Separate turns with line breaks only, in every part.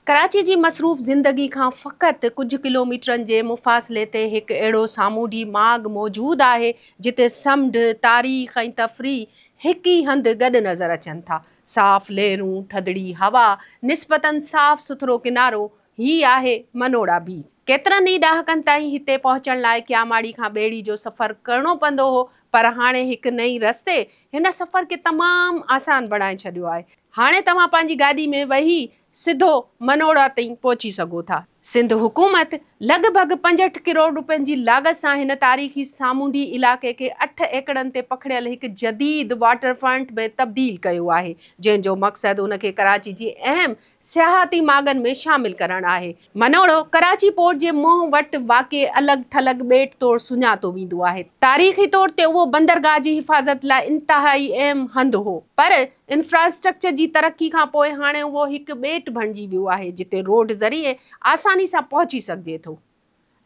कराची जी मसरूफ़ ज़िंदगी खां फ़क़ति कुझु किलोमीटरनि जे मुफ़ासिले ते हिकु अहिड़ो सामूंडी माॻु मौजूदु आहे जिते समुंड, तारीख़ ऐं तफ़रीह हिक ई हंधि गॾु नज़र अचनि था। साफ़ लहरूं, थधिड़ी हवा, निस्बतन साफ़ सुथरो किनारो ही आहे मनोड़ा बीच। केतिरनि ई ॾहाकनि ताईं हिते पहुचण लाइ क्यामाड़ी खां ॿेड़ी जो सफ़र करणो पवंदो हो, पर हाणे हिकु नई रस्ते हिन सफ़र खे तमामु आसान बणाए छॾियो आहे। हाणे तव्हां पंहिंजी गाॾी में वेही सिधो मनोड़ा ताईं पहुची सघो था। सिंध हुकूमत लॻभॻि 65 करोड़ रुपयनि जी लाॻत सां हिन तारीख़ी सामूंडी इलाइक़े खे 8 एकड़नि ते पखिड़ियल हिकु जदीद वाटर फ्रंट में तब्दील कयो आहे, जंहिंजो मक़सदु उनखे कराची जी अहम सियाहती माॻनि में शामिल करणु आहे। मनोड़ो कराची पोर्ट जे मुंहुं वटि वाक़िए अलॻि थलॻ ॿेट तौरु सुञातो वेंदो आहे। तारीख़ी तौर ते उहो बंदरगाह जी हिफ़ाज़त लाइ इंतिहाई अहम हंधि हो, पर इंफ्रास्ट्रक्चर जी तरक़ी खां पोइ हाणे उहो हिकु ॿेट बणिजी वियो आहे जिते रोड ज़रिए आसानी सां पहुची सघिजे थो।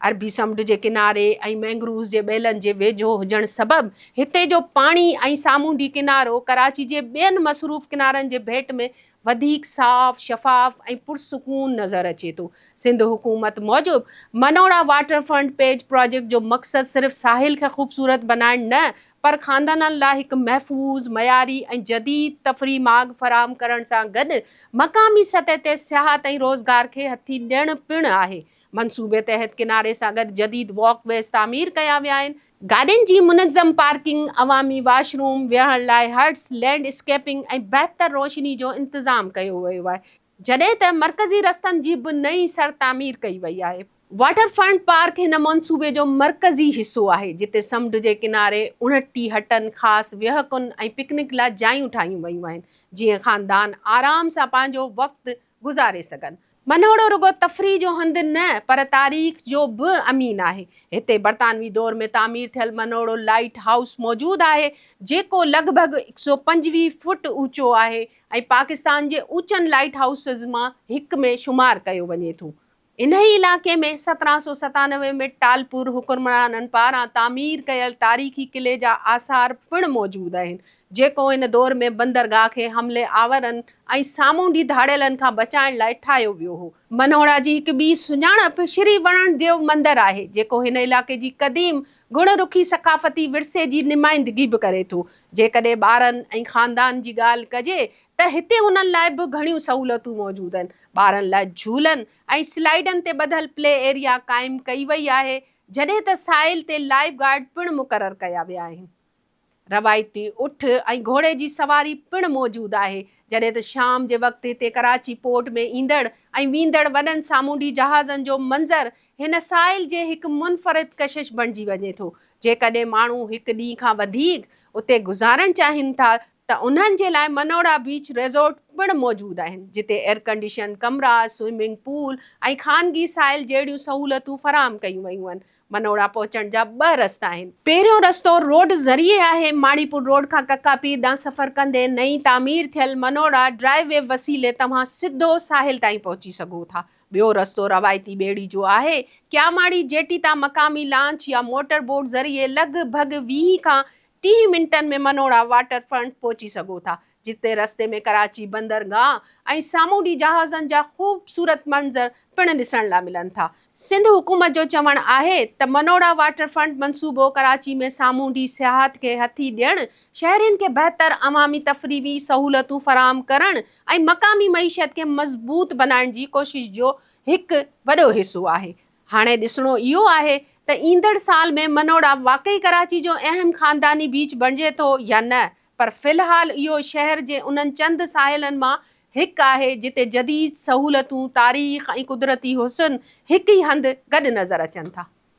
अरबी समुंड जे किनारे ऐं मैंग्रूव्स जे ॿेलनि जे वेझो हुजण सबबि हिते जो पाणी ऐं सामूंडी किनारो कराची जे ॿियनि मसरूफ़ किनारनि जे भेट में वधीक साफ़, शफ़ाफ़ ऐं पुरसुकून नज़र अचे थो। सिंध हुकूमत मूजिबि Manora water front page project जो मक़सदु सिर्फ़ु साहिल खे ख़ूबसूरत बनाइण न, पर ख़ानदाननि लाइ हिकु महफ़ूज़, मयारी ऐं जदीद तफ़रीह माॻु फ़राहम करण सां गॾु मक़ामी सतह ते सियाहत ऐं रोज़गार खे हथी ॾियणु पिणु आहे। मंसूबे तहत किनारे सां गॾु जदीद वॉकवेज़ तामीर कया विया आहिनि, गाॾियुनि जी मुनज़्ज़म पार्किंग, अवामी वाशरूम, विहण लाइ हट्स, लैंडस्केपिंग ऐं बहितर रोशनी जो इंतज़ाम कयो वियो आहे, जॾहिं त मरकज़ी रस्तनि जी बि नई सर तामीर कई वई आहे। वाटर फ्रंट पार्क हिन मंसूबे जो मरकज़ी हिसो आहे, जिते समुंड जे किनारे 29 हटनि, ख़ासि विहकुन ऐं पिकनिक लाइ जायूं ठाहियूं वयूं आहिनि, जीअं ख़ानदान आराम सां पंहिंजो वक़्तु गुज़ारे सघनि। मनोड़ो रुगो तफ़रीह जो हंधि न, पर तारीख़ जो बि अमीन आहे। हिते बरतानवी दौर में तामीर थियल मनोड़ो लाइट हाउस मौजूदु आहे, जेको लॻभॻि 125 फुट ऊचो आहे ऐं पाकिस्तान जे ऊचनि लाइट हाउसिस मां हिक में शुमार कयो वञे थो। इन ई इलाइक़े में 1797 में टालपुर हुकुमराननि पारां तामीर कयल तारीख़ी किले जा आसार पिणु मौजूदु आहिनि, जेको इन दौर में बंदरगाह खे हमले आवरनि ऐं सामूंडी धाड़ियलनि खां बचाइण लाइ ठाहियो वियो हो। मनोड़ा जी हिकु ॿी सुञाणप श्री वरण देव मंदरु आहे, जेको हिन इलाइक़े जी क़दीम गुणरुखी सक़ाफ़ती विरसे जी नुमाइंदगी बि करे थो। जेकॾहिं ॿारनि ऐं ख़ानदान जी ॻाल्हि कजे त हिते हुननि लाइ बि घणियूं सहूलियतूं मौजूदु आहिनि। ॿारनि लाइ झूलनि ऐं स्लाइडनि ते ॿधल प्ले एरिया क़ाइमु कई वई आहे, जॾहिं त साहिल ते लाइफ गार्ड पिणु मुक़ररु कया विया आहिनि। रवायती उठ ऐं घोड़े जी सवारी पिणु मौजूदु आहे, जॾहिं त शाम जे वक़्तु हिते कराची पोर्ट में ईंदड़ ऐं वेंदड़ वॾनि सामूंडी जहाज़नि जो मंज़र हिन साहिल जे हिकु मुनफ़रिद कशिश बणिजी वञे थो। जेकॾहिं माण्हू हिकु ॾींहं खां वधीक उते गुज़ारणु चाहिनि था त उन्हनि जे लाइ मनोड़ा बीच रिज़ॉर्ट पिणु मौजूदु आहिनि, जिते एयर कंडीशन कमरा, स्विमिंग पूल ऐं ख़ानगी साहिल जहिड़ियूं सहूलियतूं फ़राहम कयूं वयूं आहिनि। मनोड़ा पहुचण जा 2 रस्ता आहिनि। पहिरियों रस्तो रोड ज़रिए आहे। माड़ीपुर रोड खां कक्कापीर ॾांहुं सफ़र कंदे नई तामीर थियल मनोड़ा ड्राइवे वसीले तव्हां सिधो साहिल ताईं पहुची सघो था। ॿियो रस्तो रवायती ॿेड़ी जो आहे। क्यामाड़ी जेटी तां मक़ामी लॉन्च या मोटर बोट ज़रिए लॻभॻि 20 खां 30 मिंटनि में मनोड़ा वाटर फ्रंट पहुची सघो था, जिते रस्ते में कराची बंदरगाह ऐं सामूंडी जहाज़नि जा ख़ूबसूरत मंज़र पिणु ॾिसण लाइ मिलनि था। सिंध हुकूमत जो चवणु आहे त मनोड़ा वाटर फ्रंट मंसूबो कराची में सामूंडी सियाहत खे हथी ॾियणु, शहरियुनि खे बहितर अवामी तफ़रीही सहूलियतूं फ़राहम करणु ऐं मक़ामी मईशत खे मज़बूत बनाइण जी कोशिश जो हिकु वॾो हिसो आहे। हाणे ॾिसणो इहो आहे त ईंदड़ साल में मनोड़ा वाक़ई कराची जो अहम ख़ानदानी बीच बणिजे थो या न, पर फ़िलहाल इहो शहर जे उन्हनि चंद साहिलनि मां हिकु आहे जिते जदीद सहूलियतूं, तारीख़ ऐं कुदरती हुस्न हिक ई हंधि गॾु नज़र अचनि था।